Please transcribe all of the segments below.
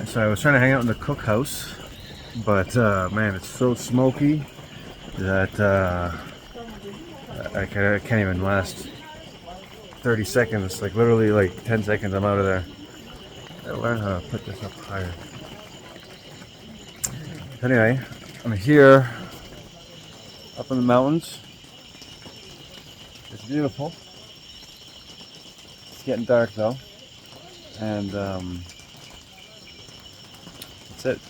So I was trying to hang out in the cookhouse, but man, it's so smoky that I can't even last 30 seconds. Like literally like 10 seconds, I'm out of there. I gotta learn how to put this up higher. Anyway, I'm here up in the mountains. It's beautiful. It's getting dark though. And that's it.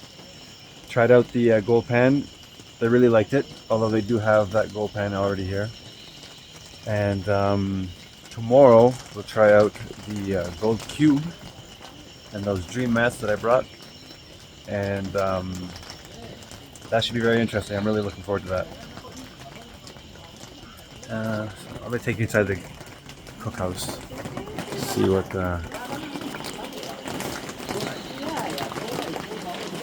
Tried out the gold pan. They really liked it, although they do have that gold pan already here. And tomorrow we'll try out the gold cube and those dream mats that I brought. And that should be very interesting. I'm really looking forward to that. So I'm gonna take you inside the cookhouse. See what.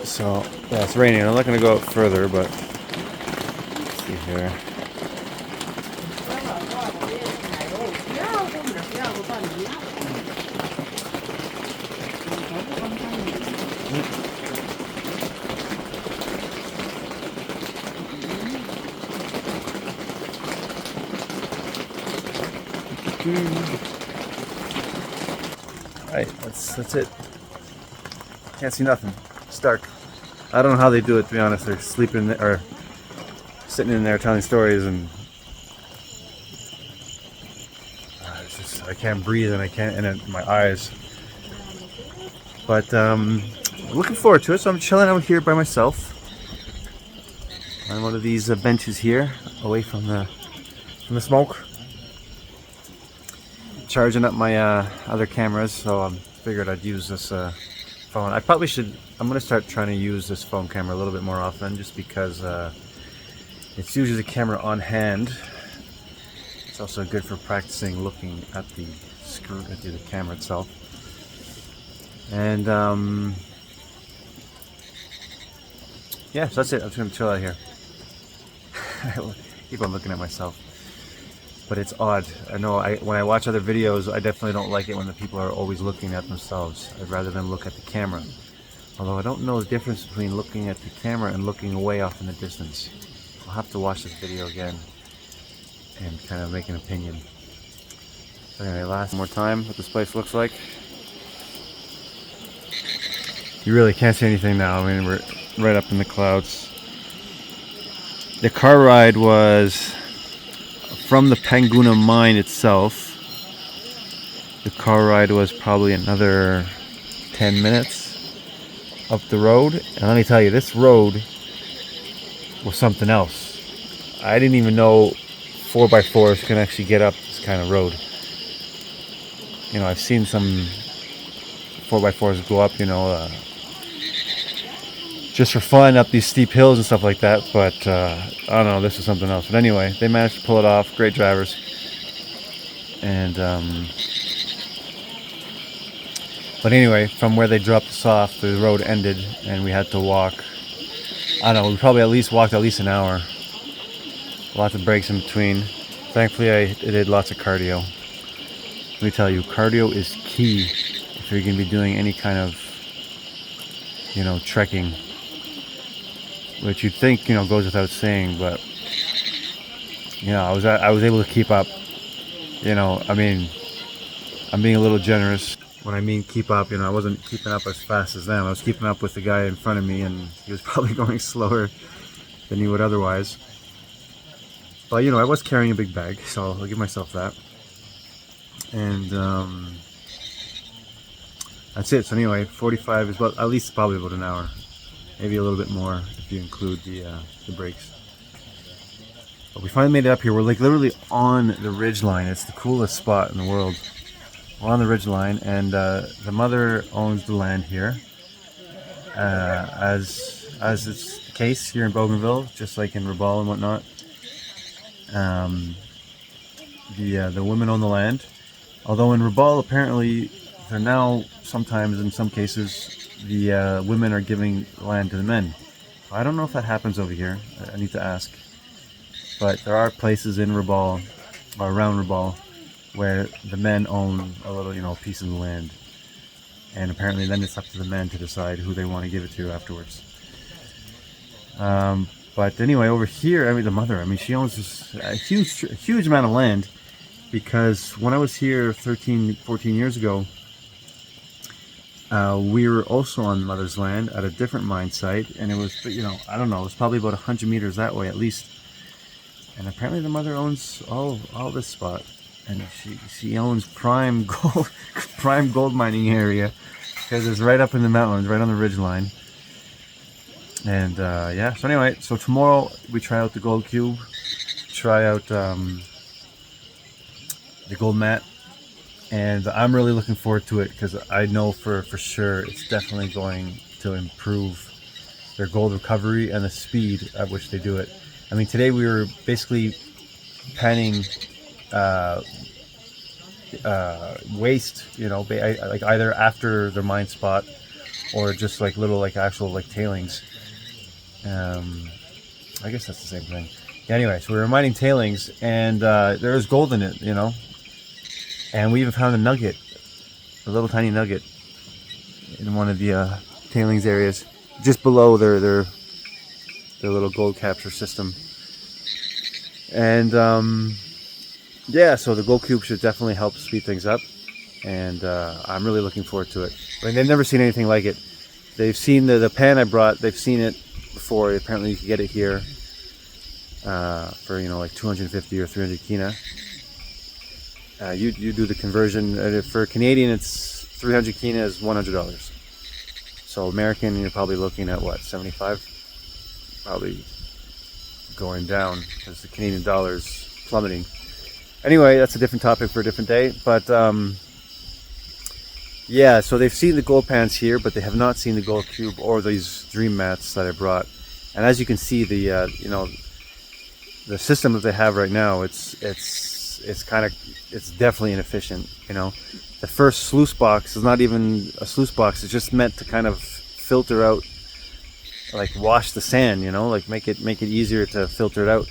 So yeah, it's raining. I'm not gonna go out further, but let's see here. Alright, that's it. Can't see nothing. It's dark. I don't know how they do it, to be honest. They're sleeping or sitting in there telling stories, and it's just I can't breathe and I can't, and my eyes. But looking forward to it. So I'm chilling out here by myself on one of these benches here, away from the smoke. Charging up my other cameras, so I figured I'd use this phone. I probably should. I'm gonna start trying to use this phone camera a little bit more often, just because it's usually the camera on hand. It's also good for practicing looking at the screen, at the camera itself. And yeah, so that's it. I'm just gonna chill out here. I keep on looking at myself. But it's odd. I know when I watch other videos, I definitely don't like it when the people are always looking at themselves. I'd rather them look at the camera. Although I don't know the difference between looking at the camera and looking away off in the distance. I'll have to watch this video again and kind of make an opinion. So anyway, last more time what this place looks like. You really can't see anything now. I mean, we're right up in the clouds. The car ride was from the Panguna mine itself. The car ride was probably another 10 minutes up the road. And let me tell you, this road was something else. I didn't even know 4x4s can actually get up this kind of road. You know, I've seen some 4x4s go up, you know, just for fun up these steep hills and stuff like that, but I don't know, this is something else. But anyway, they managed to pull it off. Great drivers. And but anyway, from where they dropped us off, the road ended and we had to walk. I don't know, we probably at least walked at least an hour. Lots of breaks in between. Thankfully I did lots of cardio. Let me tell you, cardio is key if you're going to be doing any kind of, you know, trekking. Which you'd think, you know, goes without saying, but you know, I was able to keep up. You know, I mean, I'm being a little generous. When I mean keep up, you know, I wasn't keeping up as fast as them. I was keeping up with the guy in front of me, and he was probably going slower than he would otherwise. But you know, I was carrying a big bag, so I'll give myself that. And that's it. So anyway, 45 is about, at least probably about an hour. Maybe a little bit more if you include the breaks. But we finally made it up here. We're like literally on the ridge line. It's the coolest spot in the world. We're on the ridge line, and the mother owns the land here. As it's the case here in Bougainville, just like in Rabaul and whatnot. The women own the land. Although in Rabaul, apparently, they're now sometimes, in some cases, the women are giving land to the men. I don't know if that happens over here. I need to ask. But there are places in Rabaul, or around Rabaul, where the men own a little, you know, piece of the land. and apparently then it's up to the men to decide who they want to give it to afterwards. But anyway, over here, I mean, the mother, I mean, she owns this huge amount of land, because when I was here 13, 14 years ago, we were also on mother's land at a different mine site, and it was, you know, I don't know, it was probably about 100 meters that way at least. And apparently the mother owns all this spot, and she owns prime gold mining area, because it's right up in the mountains, right on the ridge line. And yeah, so anyway, so tomorrow we try out the gold cube, try out the gold mat, and I'm really looking forward to it, because I know for sure it's definitely going to improve their gold recovery and the speed at which they do it. I mean, today we were basically panning waste, you know, like either after their mine spot or just like little like actual like tailings. I guess that's the same thing. Yeah, anyway, so we were mining tailings, and there was gold in it, you know, and we even found a nugget, a little tiny nugget in one of the tailings areas just below their little gold capture system. And yeah, so the gold cube should definitely help speed things up, and I'm really looking forward to it. I mean, they've never seen anything like it. They've seen the pan I brought, they've seen it before. Apparently you can get it here for, you know, like 250 or 300 kina. You do the conversion. For Canadian, it's 300 kina is $100. So American, you're probably looking at what, 75? Probably going down, because the Canadian dollar is plummeting. Anyway, that's a different topic for a different day. But yeah, so they've seen the gold pans here, but they have not seen the gold cube or these dream mats that I brought. And as you can see, the you know, the system that they have right now, it's definitely inefficient. You know, the first sluice box is not even a sluice box; it's just meant to kind of filter out, like wash the sand. You know, like make it easier to filter it out.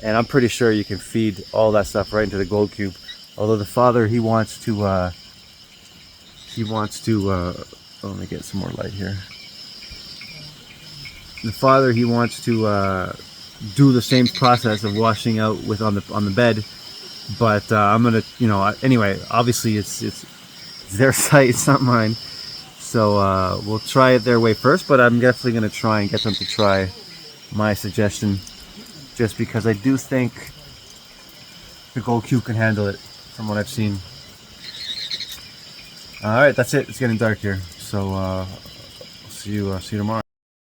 And I'm pretty sure you can feed all that stuff right into the gold cube. Although the father, he wants to oh, let me get some more light here. The father, he wants to do the same process of washing out with on the bed, but I'm gonna, you know, anyway, obviously it's their site, it's not mine, so we'll try it their way first. But I'm definitely gonna try and get them to try my suggestion, just because I do think the gold cube can handle it from what I've seen. All right, that's it. It's getting dark here, so see you tomorrow.